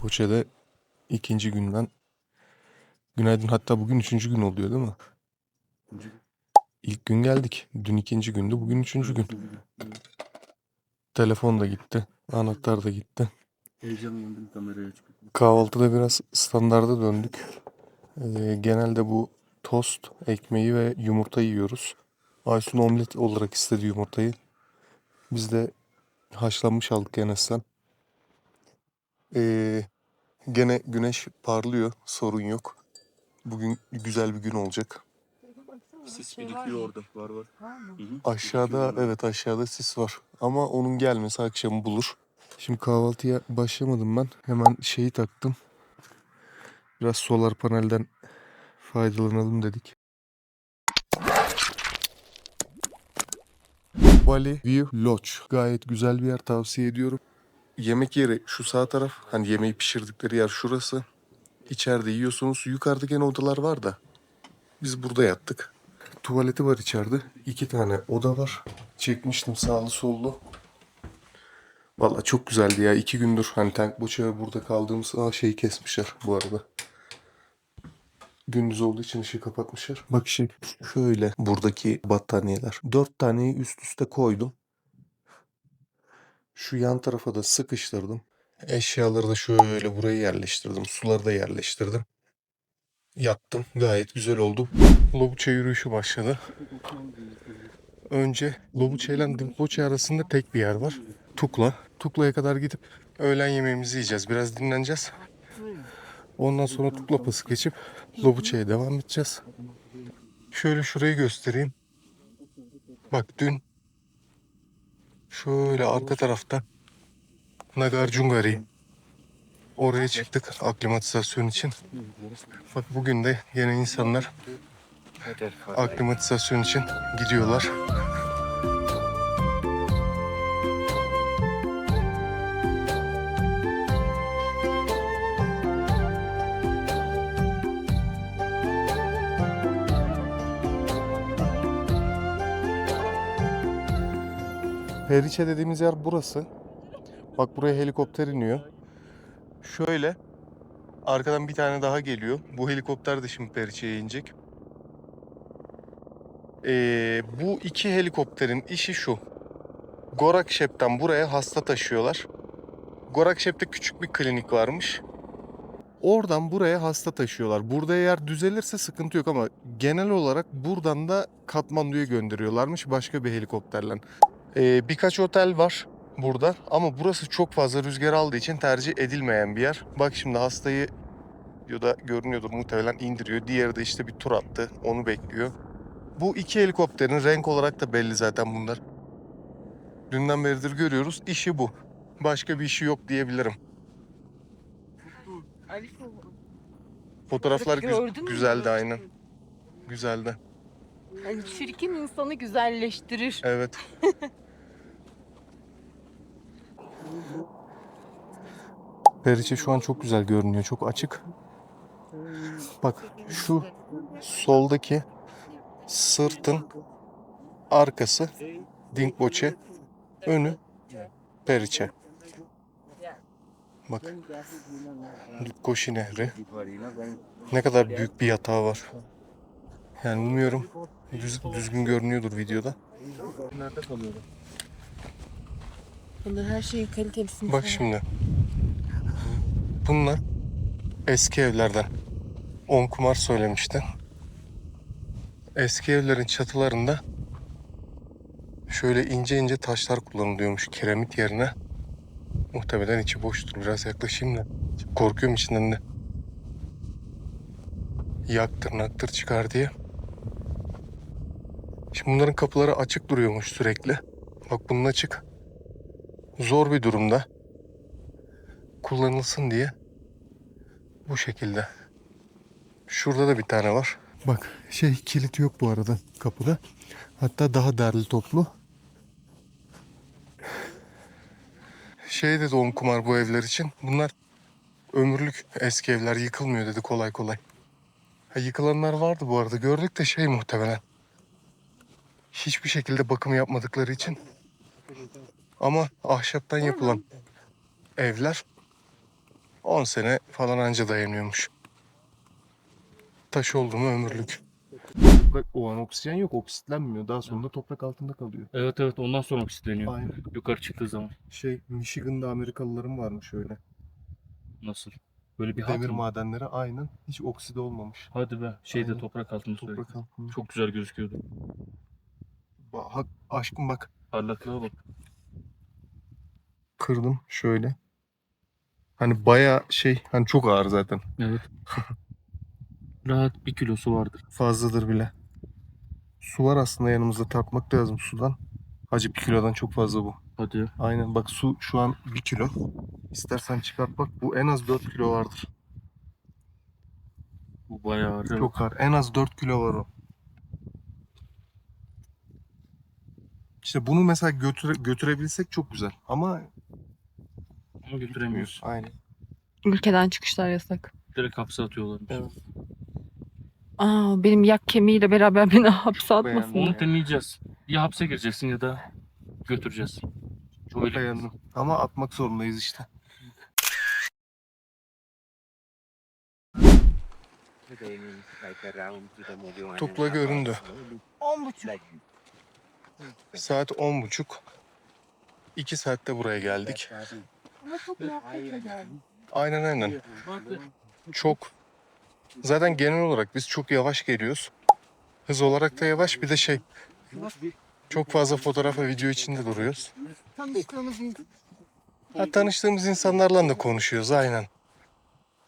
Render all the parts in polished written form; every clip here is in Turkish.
Dinpoçe'de ikinci günden günaydın, hatta bugün üçüncü gün oluyor değil mi? İlk gün geldik. Dün ikinci gündü, bugün üçüncü gün. Telefon da gitti. Anahtar da gitti. Heyecanlandım kameraya çıkıp. Kahvaltıda biraz standarda döndük. Genelde bu tost, ekmeği ve yumurta yiyoruz. Aysun omlet olarak istedi yumurtayı. Biz de haşlanmış aldık Enes'ten. Gene güneş parlıyor, sorun yok. Bugün güzel bir gün olacak. Sis birikiyor orada. Var. Hı hı. Aşağıda, Birikiyor evet, aşağıda sis var. Ama onun gelmesi akşamı bulur. Şimdi kahvaltıya başlamadım ben. Hemen şeyi taktım. Biraz solar panelden faydalanalım dedik. Bali View Lodge. Gayet güzel bir yer, tavsiye ediyorum. Yemek yeri şu sağ taraf. Hani yemeği pişirdikleri yer şurası. İçeride yiyorsunuz. Yukarıda gene odalar var da. Biz burada yattık. Tuvaleti var içeride. 2 tane oda var. Çekmiştim sağlı sollu. Valla çok güzeldi ya. 2 gündür hani Tankboça burada kaldığımız şeyi kesmişler bu arada. Gündüz olduğu için ışığı kapatmışlar. Bak işte şöyle buradaki battaniyeler. 4 taneyi üst üste koydum. Şu yan tarafa da sıkıştırdım. Eşyaları da şöyle buraya yerleştirdim. Suları da yerleştirdim. Yattım. Gayet güzel oldu. Lobuça yürüyüşü başladı. Önce Lobuça ile Dinpoçe arasında tek bir yer var. Tukla. Tukla'ya kadar gidip öğlen yemeğimizi yiyeceğiz. Biraz dinleneceğiz. Ondan sonra Tukla Pası geçip Lobuça'ya devam edeceğiz. Şöyle şurayı göstereyim. Bak dün şöyle arka tarafta Nagarjungari. Oraya çıktık aklimatizasyon için. Bak bugün de yine insanlar aklimatizasyon için gidiyorlar. Periçe dediğimiz yer burası. Bak buraya helikopter iniyor. Şöyle arkadan bir tane daha geliyor. Bu helikopter de şimdi Periçe'ye inecek. Bu iki helikopterin işi şu. Gorakşep'ten buraya hasta taşıyorlar. Gorakşep'te küçük bir klinik varmış. Oradan buraya hasta taşıyorlar. Burada eğer düzelirse sıkıntı yok ama genel olarak buradan da Katmandu'ya gönderiyorlarmış başka bir helikopterle. Birkaç otel var burada ama burası çok fazla rüzgar aldığı için tercih edilmeyen bir yer. Bak şimdi hastayı videoda görünüyordur muhtemelen indiriyor. Diğeri de işte bir tur attı. Onu bekliyor. Bu iki helikopterin renk olarak da belli zaten bunlar. Dünden beridir görüyoruz. İşi bu. Başka bir işi yok diyebilirim. Fotoğraflar güzeldi aynen. Güzeldi. Yani çirkin insanı güzelleştirir. Evet. Periçe şu an çok güzel görünüyor. Çok açık. Bak şu soldaki sırtın arkası Dinpoçe, önü Periçe. Bak Koşi Nehri. Ne kadar büyük bir yatağı var. Yani umuyorum düzgün görünüyordur videoda. Nerede kalıyorlar? Bunlar her şeyin kalitesini. Bak şimdi. Bunlar eski evlerden. Kumar söylemişti. Eski evlerin çatılarında şöyle ince ince taşlar kullanılıyormuş kiremit yerine. Muhtemelen içi boştur. Biraz yaklaşayım da. Korkuyorum içinden de. Yaktır naktır çıkar diye. Şimdi bunların kapıları açık duruyormuş sürekli. Bak bunun açık. Zor bir durumda. Kullanılsın diye. Bu şekilde. Şurada da bir tane var. Bak kilit yok bu arada kapıda. Hatta daha derli toplu. Dedi kumar bu evler için. Bunlar ömürlük eski evler, yıkılmıyor dedi kolay kolay. Yıkılanlar vardı bu arada. Gördük de muhtemelen. Hiçbir şekilde bakım yapmadıkları için. Ama ahşaptan yapılan evler. 10 sene falan anca dayanıyormuş. Taş oldu mu ömürlük. Bak o an oksijen yok, oksitlenmiyor. Daha sonra toprak altında kalıyor. Evet evet, ondan sonra oksitleniyor. Aynen. Yukarı çıktığı zaman. Michigan'da Amerikalıların varmış öyle. Nasıl? Böyle bir hat Demir mı? madenleri aynen hiç okside olmamış. Hadi be. Şeyde Aynen. toprak altında sürekli. Toprak altında. Çok güzel gözüküyordu. Aşkım bak. Parlaklığa bak. Kırdım şöyle. Hani baya hani çok ağır zaten. Evet. Rahat 1 kilosu vardır. Fazladır bile. Su var aslında yanımızda, tartmak lazım sudan. Hacı 1 kilodan çok fazla bu. Hadi ya. Aynen bak, su şu an 1 kilo. İstersen çıkart bak, bu en az 4 kilo vardır. Bu bayağı ağır. Evet. Çok ağır. En az 4 kilo var o. İşte bunu mesela götürebilsek çok güzel. Ama Ama götüremiyoruz. aynen. Ülkeden çıkışlar yasak. Direkt hapse atıyorlarmış. Evet. Aa, benim yak kemiğiyle beraber beni hapse beğendim. atmasın. Onu deneyeceğiz. Ya hapse gireceksin ya da götüreceğiz. Çok Öyle. beğendim. Ama atmak zorundayız işte. Tukla göründü. 10.30. Saat 10.30. 2 saatte buraya geldik. Ama çok muhabbetle geldim. Aynen. Çok. Zaten genel olarak biz çok yavaş geliyoruz. Hız olarak da yavaş, bir de çok fazla fotoğraf ve video içinde duruyoruz. Tanıştığımız insanlarla da konuşuyoruz aynen.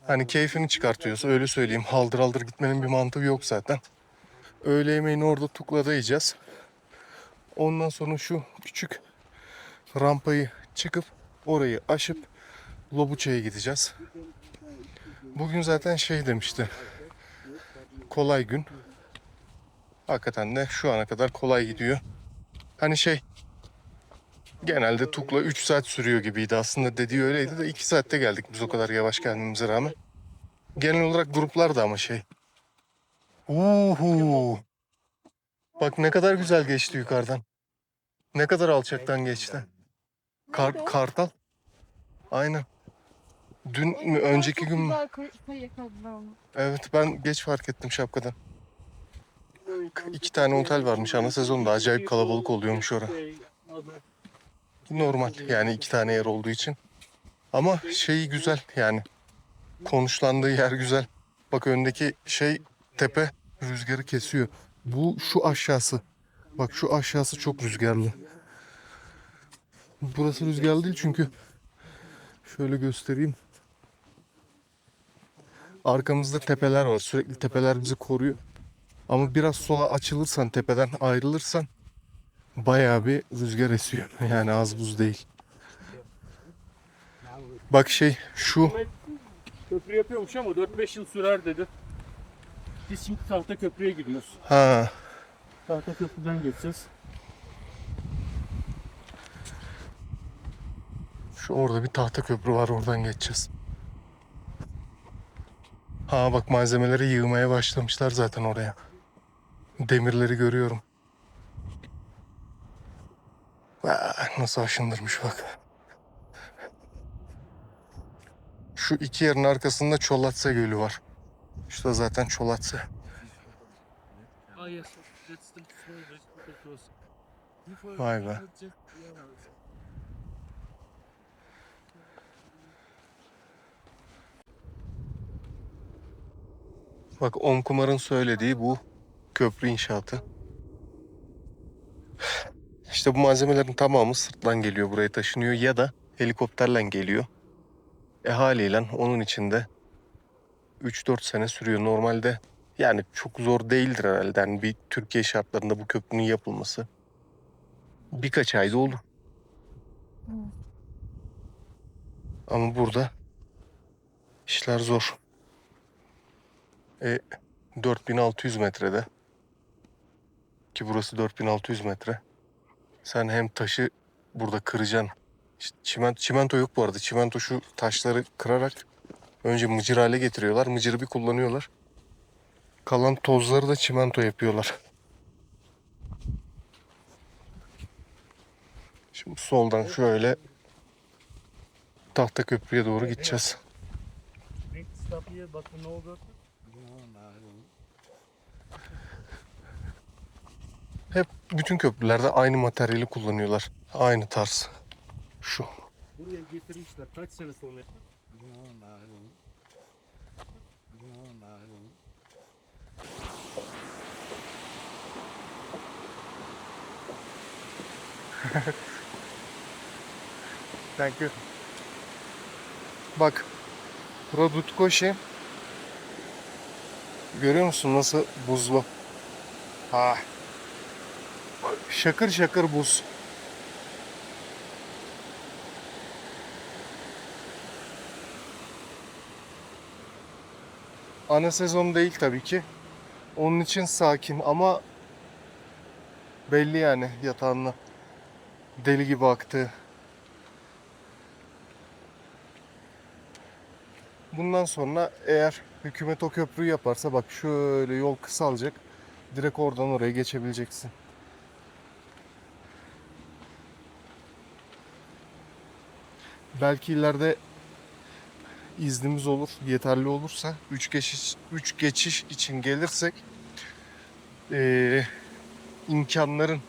Hani keyfini çıkartıyoruz, öyle söyleyeyim. Haldır haldır gitmenin bir mantığı yok zaten. Öğle yemeğini orada Tukla'da yiyeceğiz. Ondan sonra şu küçük rampayı çıkıp orayı aşıp Lobuça'ya gideceğiz. Bugün zaten demişti. Kolay gün. Hakikaten de şu ana kadar kolay gidiyor. Hani genelde Tukla 3 saat sürüyor gibiydi. Aslında dediği öyleydi de 2 saatte geldik biz, o kadar yavaş gelmemize rağmen. Genel olarak gruplar da ama Uhu. Bak ne kadar güzel geçti yukarıdan. Ne kadar alçaktan geçti. Kartal. Aynen. Dün mü önceki gün mü? Evet, ben geç fark ettim şapkadan. 2 tane otel varmış ana sezonda. Acayip kalabalık oluyormuş orası. Normal yani 2 tane yer olduğu için. Ama güzel yani. Konuşlandığı yer güzel. Bak öndeki tepe rüzgarı kesiyor. Şu aşağısı. Bak şu aşağısı çok rüzgarlı. Burası rüzgarlı değil çünkü şöyle göstereyim. Arkamızda tepeler var. Sürekli tepeler bizi koruyor. Ama biraz sola açılırsan, tepeden ayrılırsan bayağı bir rüzgar esiyor. Yani az buz değil. Bak şu Köprü yapıyormuş ama 4-5 yıl sürer dedi. Biz şimdi tahta köprüye gidiyoruz. ha Tahta köprüden geçeceğiz. şu orada bir tahta köprü var, oradan geçeceğiz. Ha bak, malzemeleri yığmaya başlamışlar zaten oraya. Demirleri görüyorum. Nasıl aşındırmış bak. Şu 2 yerin arkasında Çolatse Gölü var. İşte zaten Çolatse. Vay be. Bak Omkumar'ın söylediği bu köprü inşaatı. İşte bu malzemelerin tamamı sırtlan geliyor, buraya taşınıyor ya da helikopterle geliyor. Haliyle onun içinde 3-4 sene sürüyor. Normalde yani çok zor değildir herhalde. Yani bir Türkiye şartlarında bu köprünün yapılması birkaç ayda olur. Ama burada işler zor. 4600 metrede, ki burası 4600 metre. Sen hem taşı burada kıracaksın. İşte çimento yok bu arada. Çimento şu taşları kırarak önce mıcır hale getiriyorlar. Mıcırı bir kullanıyorlar. Kalan tozları da çimento yapıyorlar. Şimdi soldan şöyle tahta köprüye doğru gideceğiz. up here, but you know that. Hep bütün köprülerde aynı materyali kullanıyorlar. Aynı tarz. Şu. Buraya getirmişler. Kaç sene sonra? Thank you. Bak. Bura Dutkoşi. Görüyor musun nasıl buzlu? Ha. Şakır şakır buz. Ana sezon değil tabii ki. Onun için sakin ama belli yani yatağında deli gibi aktı. Bundan sonra eğer hükümet o köprüyü yaparsa bak şöyle yol kısalacak. Direkt oradan oraya geçebileceksin. Belki ileride iznimiz olur, yeterli olursa 3 geçiş için gelirsek imkanların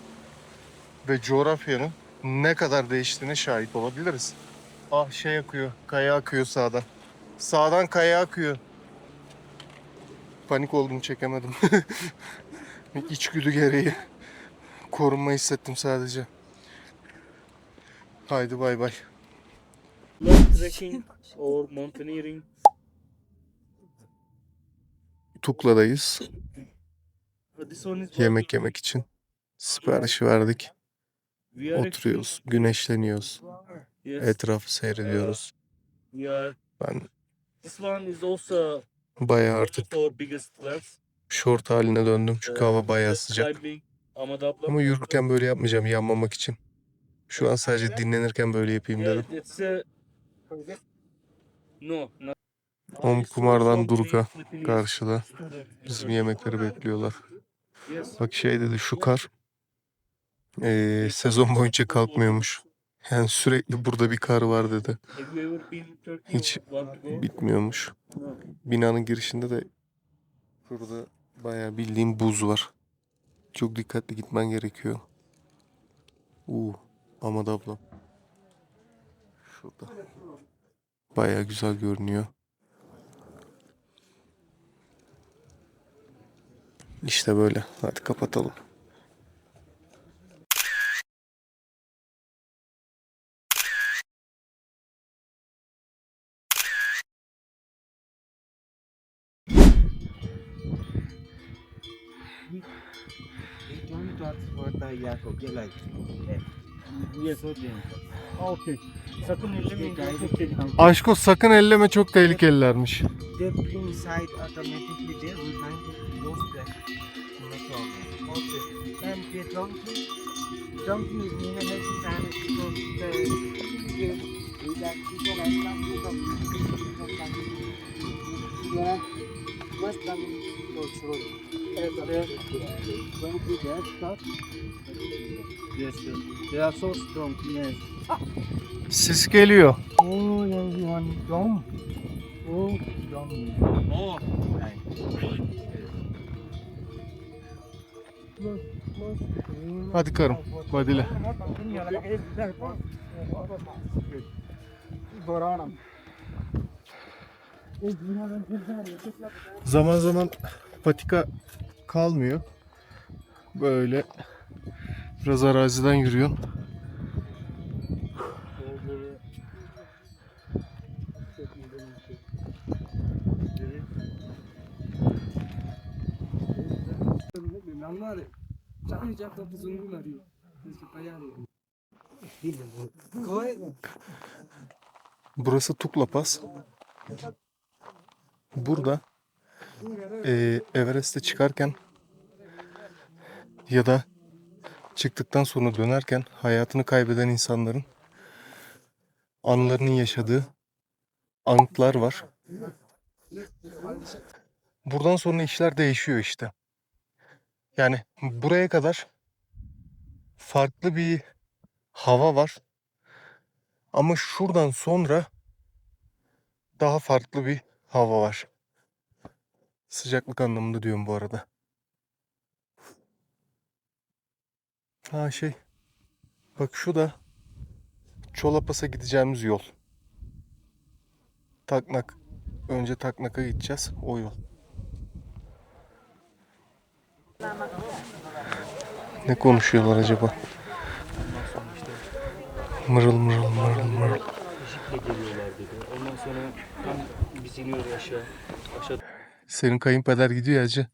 ve coğrafyanın ne kadar değiştiğine şahit olabiliriz. Ah şey akıyor, kaya akıyor sağdan. Sağdan kaya akıyor. Panik oldum, çekemedim. İçgüdü gereği korunma hissettim sadece. Haydi bay bay. Long trekking or mountaineering. Tukla'dayız. This one is Yemek yemek için. Siparişi verdik. We are Oturuyoruz, güneşleniyoruz. Yes. Etrafı seyrediyoruz. We are. Ben This one is also bayağı one artık of our biggest plans. şort haline döndüm çünkü hava bayağı Just sıcak. climbing Amadabla. Ama yürürken böyle yapmayacağım, yanmamak için. Şu an sadece dinlenirken böyle yapayım Yeah, dedim. it's no, not. Om Kumar'dan Durga karşıda. Bizim yemekleri bekliyorlar. Yes. Bak şey dedi, şu kar sezon boyunca kalkmıyormuş. Yani sürekli burada bir kar var dedi. Have you ever been to Turkey? Hiç Want to go? bitmiyormuş. No. Binanın girişinde de burada bayağı bildiğim buz var. Çok dikkatli gitmen gerekiyor. Ahmet ablam. Şurada. Bayağı güzel görünüyor. İşte böyle. Hadi kapatalım. Yes, okay. Okay. Sakın ellemeyin. Çok tehlikeli. Aşko sakın elleme, çok tehlikelilermiş. They bring side automatically there. We find it close there. No problem. Okay. And the donkey is in a heavy planet because the that people have come to yeah, must come to slowly. When we get stuck, Yes, yes. They are so strong. Yes. Sis geliyor. oh, yeah, one drum. Oh, drum. Oh. Hadi karım. Badile. Zaman zaman patika kalmıyor. Böyle biraz araziden yürüyorsun. Burası Tukla Pass. Burada Everest'e çıkarken ya da çıktıktan sonra dönerken hayatını kaybeden insanların anılarının yaşadığı anıtlar var. Buradan sonra işler değişiyor işte. Yani buraya kadar farklı bir hava var. Ama şuradan sonra daha farklı bir hava var. Sıcaklık anlamında diyorum bu arada. Ha bak şu da Çolapas'a gideceğimiz yol. Taknak. Önce Taknak'a gideceğiz. O yol. Ne konuşuyorlar acaba? Mırıl mırıl mırıl mırıl. Jiple geliyorlar dedi. Ondan sonra tam biz iniyoruz aşağı. Aşağı Senin kayınpeder gidiyor hacı.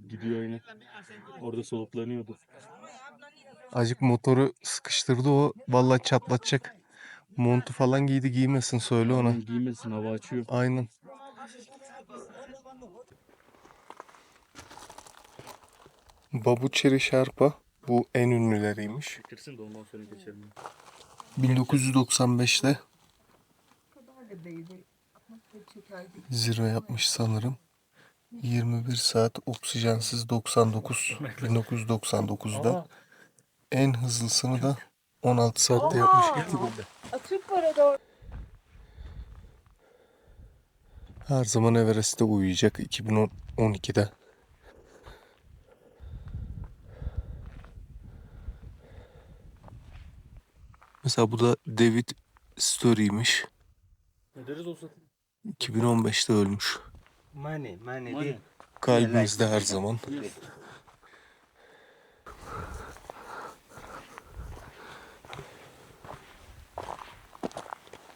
gidiyor yine. Orada soluklanıyordu. Acık motoru sıkıştırdı o. Vallahi çatlatacak. Montu falan giydi, giymesin söyle ona. Giymesin, hava açıyor. Aynen. Babuçeri Şarpa bu en ünlüleriymiş. Bitirsin de ondan sonra geçelim. 1995'te zirve yapmış sanırım. 21 saat oksijensiz 99 1999'da. En hızlısını da 16 saatte yapmış. Her zaman Everest'te uyuyacak 2012'de. Mesela bu da David Story'ymiş. Ne deriz olsa? 2015'te ölmüş. Money. Money. Kalbimizde her zaman.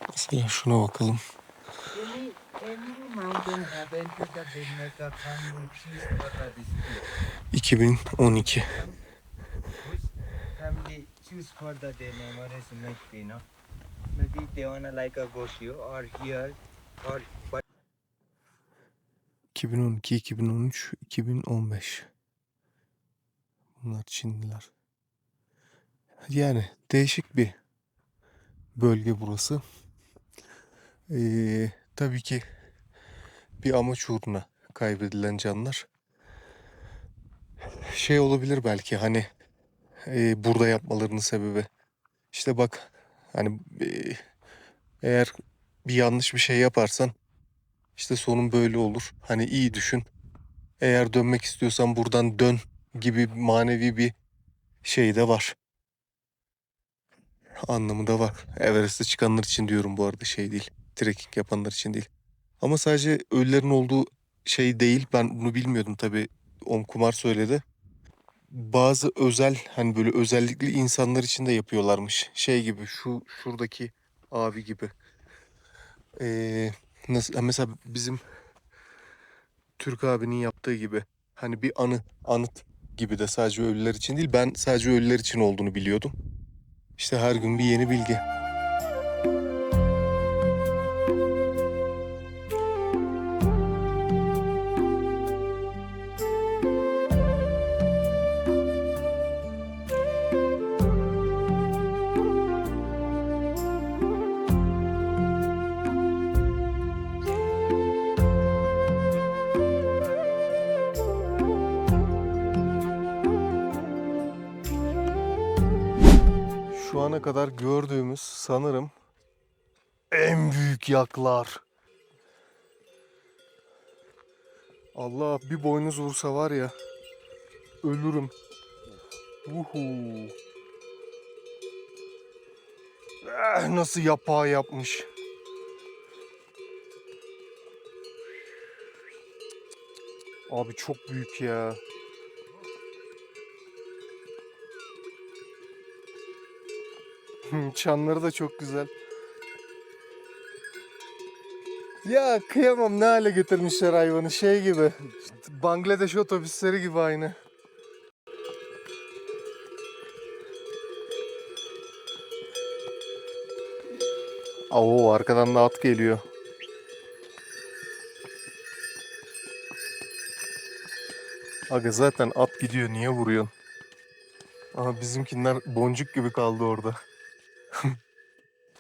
Mesela şuna bakalım. Any mountain have entered the Bhimbetka family cheese for this year. 2012. Family choose for the memories make you know. Maybe they wanna like a go to or here or but 2012, 2013, 2015. Bunlar Çinliler. Yani değişik bir bölge burası. Tabii ki bir amaç uğruna kaybedilen canlar. Olabilir belki hani burada yapmalarının sebebi. İşte bak hani eğer bir yanlış bir şey yaparsan işte sonun böyle olur. Hani iyi düşün. Eğer dönmek istiyorsan buradan dön gibi manevi bir şey de var. Anlamı da var. Everest'e çıkanlar için diyorum bu arada değil. Trekking yapanlar için değil. Ama sadece ölülerin olduğu şey değil. Ben bunu bilmiyordum tabii. Kumar söyledi. Bazı özel hani böyle özellikli insanlar için de yapıyorlarmış. Gibi şuradaki abi gibi. Nasıl mesela bizim Türk abinin yaptığı gibi. Hani bir anıt gibi de sadece ölüler için değil. Ben sadece ölüler için olduğunu biliyordum. İşte her gün bir yeni bilgi. Şu ana kadar gördüğümüz sanırım en büyük yaklar. Allah bir boynuz vursa var ya ölürüm. Nasıl yapağı yapmış. Abi çok büyük ya. Çanları da çok güzel. Ya kıyamam, ne hale getirmişler hayvanı, gibi. Bangladeş otobüsleri gibi aynı. Oo, arkadan da at geliyor. Aga zaten at gidiyor, niye vuruyorsun? Aha bizimkiler boncuk gibi kaldı orada.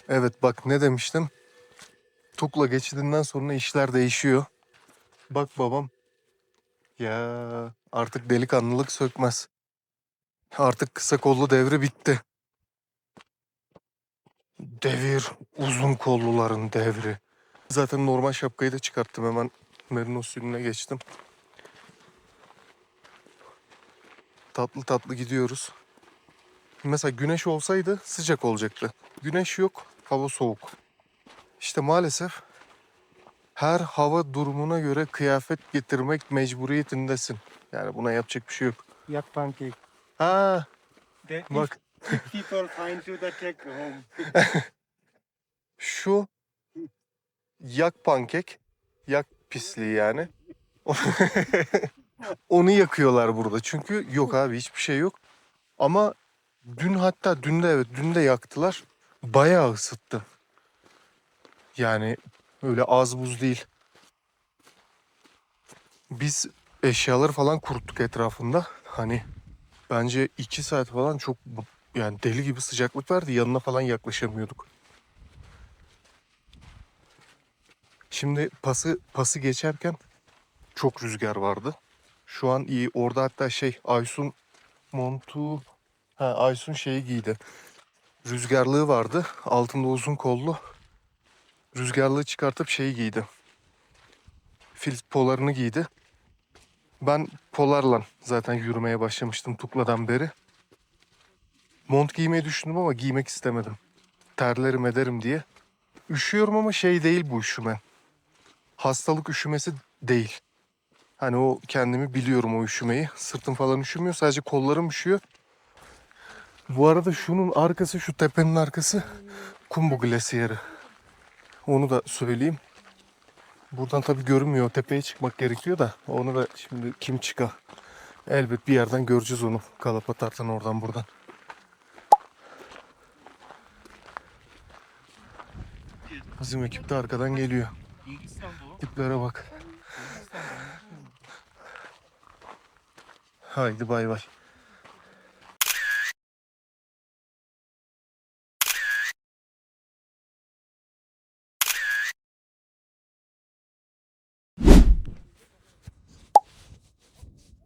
Evet bak ne demiştim? Tukla geçidinden sonra işler değişiyor. Bak babam. Ya artık delikanlılık sökmez. Artık kısa kollu devri bitti. Devir uzun kolluların devri. Zaten normal şapkayı da çıkarttım, hemen merino sülüne geçtim. Tatlı tatlı gidiyoruz. Mesela güneş olsaydı sıcak olacaktı. Güneş yok, hava soğuk. İşte maalesef her hava durumuna göre kıyafet getirmek mecburiyetindesin. Yani buna yapacak bir şey yok. Yak pancake. Ha, That bak if people find you, that take home. şu yak pankek, yak pisliği yani. Onu yakıyorlar burada. Çünkü yok abi, hiçbir şey yok. Ama dün, hatta dün de, evet dün de yaktılar. Bayağı ısıttı. Yani öyle az buz değil. Biz eşyaları falan kuruttuk etrafında. Hani bence 2 saat falan çok, yani deli gibi sıcaklık vardı. Yanına falan yaklaşamıyorduk. Şimdi pası geçerken çok rüzgar vardı. Şu an iyi. Orada hatta Aysun montu, Aysun şeyi giydi. Rüzgarlığı vardı. Altında uzun kollu. Rüzgarlığı çıkartıp şeyi giydi. Fil polarını giydi. Ben polarla zaten yürümeye başlamıştım Tukla'dan beri. Mont giymeyi düşündüm ama giymek istemedim. Terlerim ederim diye. Üşüyorum ama şey değil bu üşüme. Hastalık üşümesi değil. Hani o, kendimi biliyorum o üşümeyi. Sırtım falan üşümüyor, sadece kollarım üşüyor. Bu arada şunun arkası, şu tepenin arkası Kumbu Glacieri. Onu da söyleyeyim. Buradan tabii görünmüyor. Tepeye çıkmak gerekiyor da onu da şimdi kim çıkar? Elbet bir yerden göreceğiz onu. Kalapatar'dan, oradan buradan. Bizim ekip de arkadan geliyor. Tiplere bak. Haydi bay bay.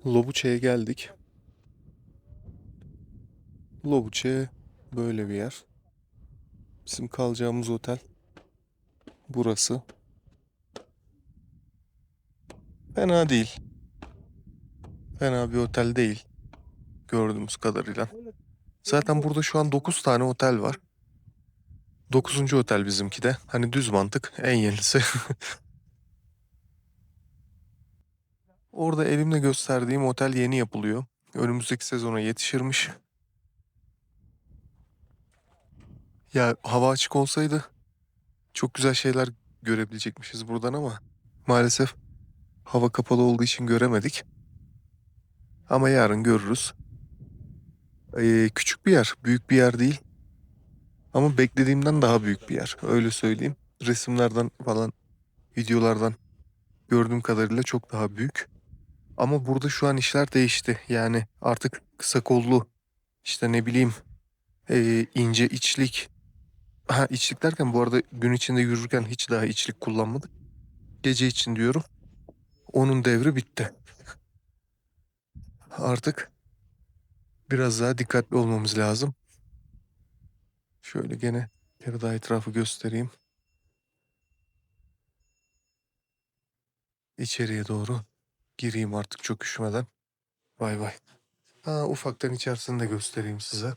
Lobuçe'ye geldik. Lobuçe böyle bir yer. Bizim kalacağımız otel burası. Fena değil. Fena bir otel değil gördüğümüz kadarıyla. Zaten burada şu an 9 tane otel var. 9. otel bizimki de. Hani düz mantık, en yenisi. Orada elimle gösterdiğim otel yeni yapılıyor. Önümüzdeki sezona yetişirmiş. Ya hava açık olsaydı çok güzel şeyler görebilecekmişiz buradan ama maalesef hava kapalı olduğu için göremedik. Ama yarın görürüz. Küçük bir yer, büyük bir yer değil. Ama beklediğimden daha büyük bir yer. Öyle söyleyeyim. Resimlerden falan, videolardan gördüğüm kadarıyla çok daha büyük. Ama burada şu an işler değişti. Yani artık kısa kollu, işte ne bileyim, ince içlik. Ha, içlik derken bu arada gün içinde yürürken hiç daha içlik kullanmadık. Gece için diyorum. Onun devri bitti. Artık biraz daha dikkatli olmamız lazım. Şöyle gene bir kere daha etrafı göstereyim. İçeriye doğru gireyim artık çok üşümeden. Bay bay. Ha, ufaktan içerisini de göstereyim size.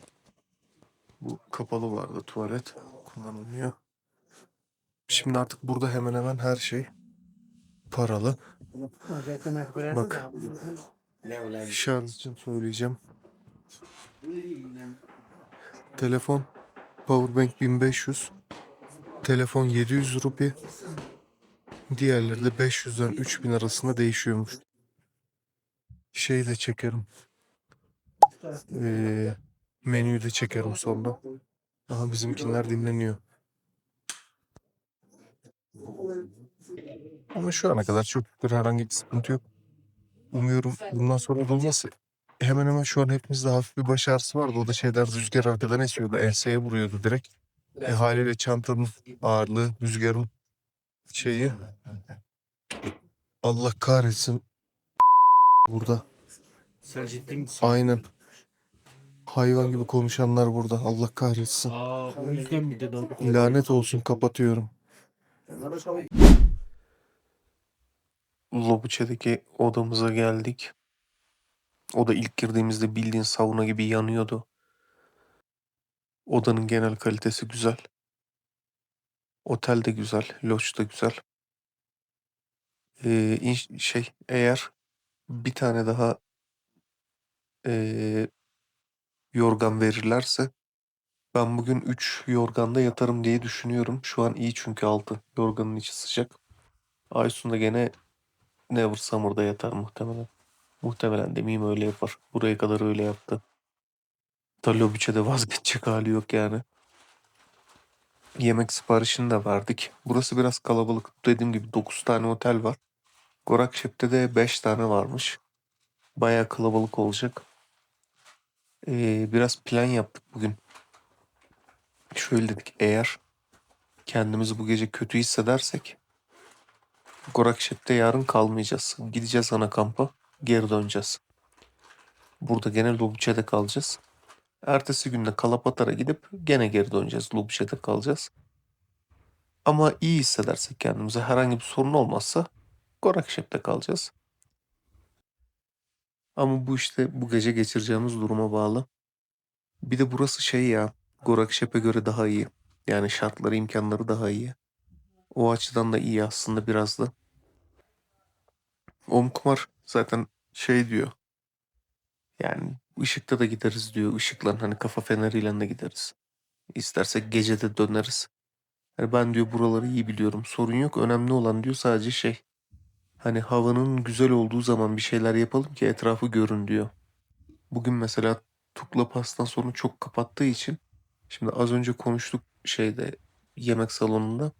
Bu kapalı vardı, tuvalet kullanılmıyor. Şimdi artık burada hemen hemen her şey paralı. Bak, şarj için söyleyeceğim. Telefon Powerbank 1500. Telefon 700 rupi. Diğerleri de 500'den 3000 arasında değişiyormuş. Şeyi de çekerim. Menüyü de çekerim sonra. Aha, bizimkiler dinleniyor. Ama şu ana kadar çok şükür herhangi bir sıkıntı yok. Umuyorum bundan sonra da olmaz. Hemen hemen şu an hepimizde hafif bir baş ağrısı vardı. O da rüzgar arkadan esiyordu. Enseye vuruyordu direkt. Haliyle çantanın ağırlığı, rüzgarın şeyi. Allah kahretsin. Burada. Sen ciddi misin? Aynen. Hayvan gibi konuşanlar burada. Allah kahretsin. O yüzden mi dedi? Lanet olsun, kapatıyorum. Lobuçe'deki odamıza geldik. O da ilk girdiğimizde bildiğin sauna gibi yanıyordu. Odanın genel kalitesi güzel. Otel de güzel, lodge da güzel. Eğer bir tane daha ee, yorgan verirlerse ben bugün 3 yorganda yatarım diye düşünüyorum. Şu an iyi çünkü altı. Yorganın içi sıcak. Aysun da gene Never Summer'da yatar muhtemelen. Muhtemelen demeyeyim öyle yapar. Buraya kadar öyle yaptı. Lobiç'e de vazgeçecek hali yok yani. Yemek siparişini de verdik. Burası biraz kalabalık. Dediğim gibi 9 tane otel var. Gorakşep'te de 5 tane varmış. Bayağı kalabalık olacak. Biraz plan yaptık bugün. Şöyle dedik, eğer kendimizi bu gece kötü hissedersek Gorakşep'te yarın kalmayacağız. Gideceğiz ana kampa, geri döneceğiz. Burada gene Lubçe'de kalacağız. Ertesi günde Kalapatar'a gidip gene geri döneceğiz. Lubçe'de kalacağız. Ama iyi hissedersek kendimize, herhangi bir sorun olmazsa Gorakşep'te kalacağız. Ama bu işte bu gece geçireceğimiz duruma bağlı. Bir de burası şey ya, Gorakşep'e göre daha iyi. Yani şartları, imkanları daha iyi. O açıdan da iyi aslında biraz da. Omkumar zaten şey diyor. Yani ışıkta da gideriz diyor. Işıkla hani kafa feneriyle de gideriz. İstersek gece de döneriz. Yani ben diyor buraları iyi biliyorum. Sorun yok. Önemli olan diyor sadece şey. Hani havanın güzel olduğu zaman bir şeyler yapalım ki etrafı görün diyor. Bugün mesela Tukla Pas'tan sonra çok kapattığı için şimdi az önce konuştuk şeyde, yemek salonunda.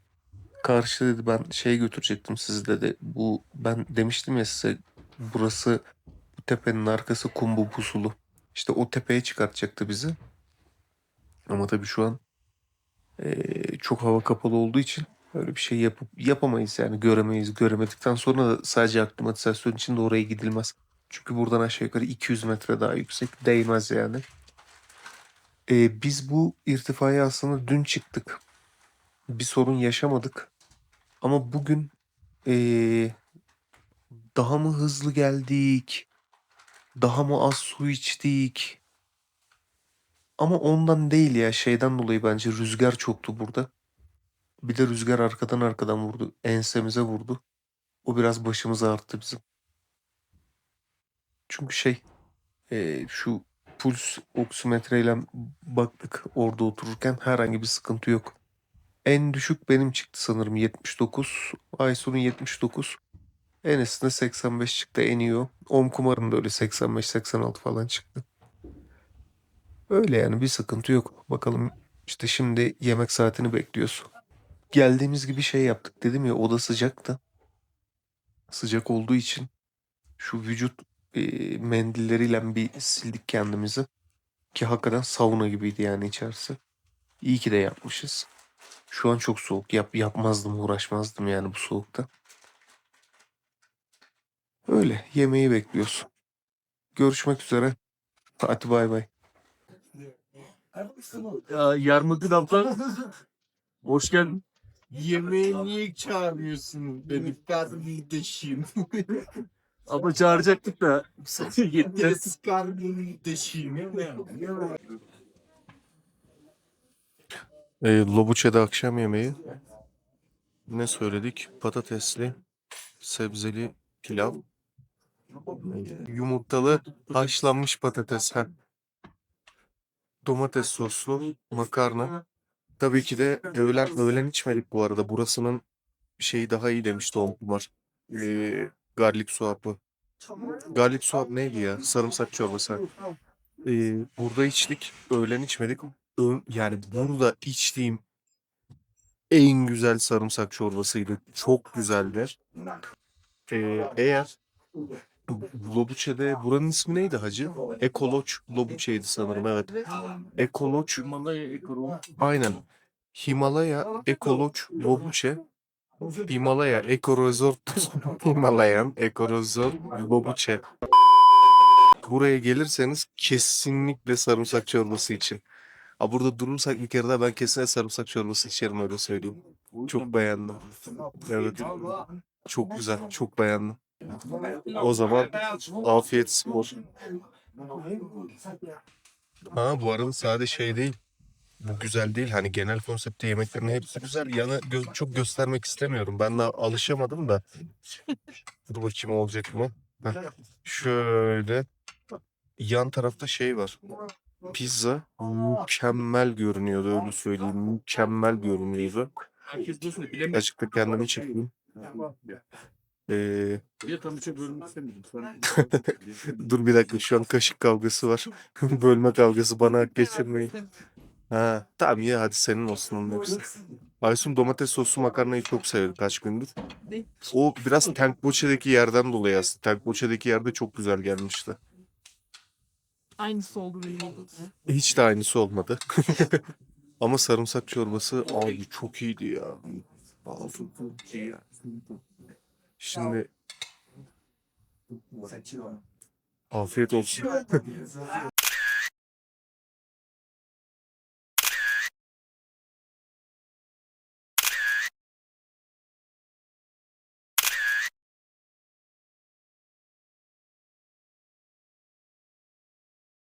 Karşı dedi ben şey götürecektim sizi dedi. Bu ben demiştim ya size, burası bu tepenin arkası kumbu pusulu. İşte o tepeye çıkartacaktı bizi. Ama tabii şu an çok hava kapalı olduğu için öyle bir şey yapamayız yani, göremeyiz. Göremedikten sonra da sadece aklimatizasyon için de oraya gidilmez. Çünkü buradan aşağı yukarı 200 metre daha yüksek, değmez yani. Biz bu irtifaya aslında dün çıktık. Bir sorun yaşamadık. Ama bugün ee, daha mı hızlı geldik? Daha mı az su içtik? Ama ondan değil ya, şeyden dolayı bence rüzgar çoktu burada. Bir de rüzgar arkadan vurdu. Ensemize vurdu. O biraz başımızı ağrıttı bizim. Çünkü şu puls oksimetreyle baktık orada otururken, herhangi bir sıkıntı yok. En düşük benim çıktı sanırım 79. Aysun'un 79. Enes'in de 85 çıktı, en iyi o. Kumar'ın da öyle 85-86 falan çıktı. Öyle yani, bir sıkıntı yok. Bakalım işte şimdi yemek saatini bekliyoruz. Geldiğimiz gibi şey yaptık, dedim ya, oda sıcaktı. Sıcak olduğu için şu vücut mendilleriyle bir sildik kendimizi. Ki hakikaten sauna gibiydi yani içerisi. İyi ki de yapmışız. Şu an çok soğuk. Yapmazdım, uğraşmazdım yani bu soğukta. Öyle yemeği bekliyoruz. Görüşmek üzere. Hadi bay bay. Ya Yarmık'ın abla hoş geldin. Yemeğe niye çağırmıyorsun beni kardeşim? Abla çağıracaktık da yetti. Yes kardeşim. Lobuçe'de akşam yemeği. Ne söyledik? Patatesli, sebzeli pilav. Yumurtalı haşlanmış patates. Domates soslu makarna. Tabii ki de öğlen içmedik bu arada. Burasının şeyi daha iyi demişti Omkumar. Garlic soğapı. Garlic soğap neydi ya? Sarımsak çorbası. Burada içtik. Öğlen içmedik. Yani burada içtiğim en güzel sarımsak çorbasıydı. Çok güzeldi. Eğer Lobuçe'de buranın ismi neydi hacı? Ekoloç Lobuçe'ydi sanırım, evet. Ekoloç. Aynen. Himalaya Ekoloç Lobuçe. Himalaya Eko Resort. Himalayan Eko Resort Lobuçe. Buraya gelirseniz kesinlikle sarımsak çorbası için. Ha burada durursak bir kere daha ben kesinlikle sarımsak çorbası içerim, öyle söyleyeyim. Çok beğendim. Evet. Çok güzel. Çok beğendim. O zaman afiyet olsun. Ha bu arada sadece şey değil. Bu güzel değil. Hani genel konsepte yemeklerin hepsi güzel. Çok göstermek istemiyorum. Ben daha alışamadım da. Dur bakayım olacak mı? Heh. Şöyle. Yan tarafta şey var. Pizza mükemmel görünüyordu, öyle söyleyeyim. Mükemmel görünüyordu. Herkes diyorsun da bilemez. Gerçekten kendimi çekeyim. Bir tam üçe bölünmek istemiyorum. Dur bir dakika, şu an kaşık kavgası var. Bölme kavgası, bana hak geçirmeyin. Ha, tamam ya, hadi senin olsun onun hepsi. Aysun domates soslu makarnayı çok severim kaç gündür. O biraz Tenkboçe'deki yerden dolayı aslında. Tenkboçe'deki yerde çok güzel gelmişti. Aynısı oldu benim. Hiç de aynısı olmadı. Ama sarımsak çorbası abi çok iyiydi ya. Şimdi afiyet olsun.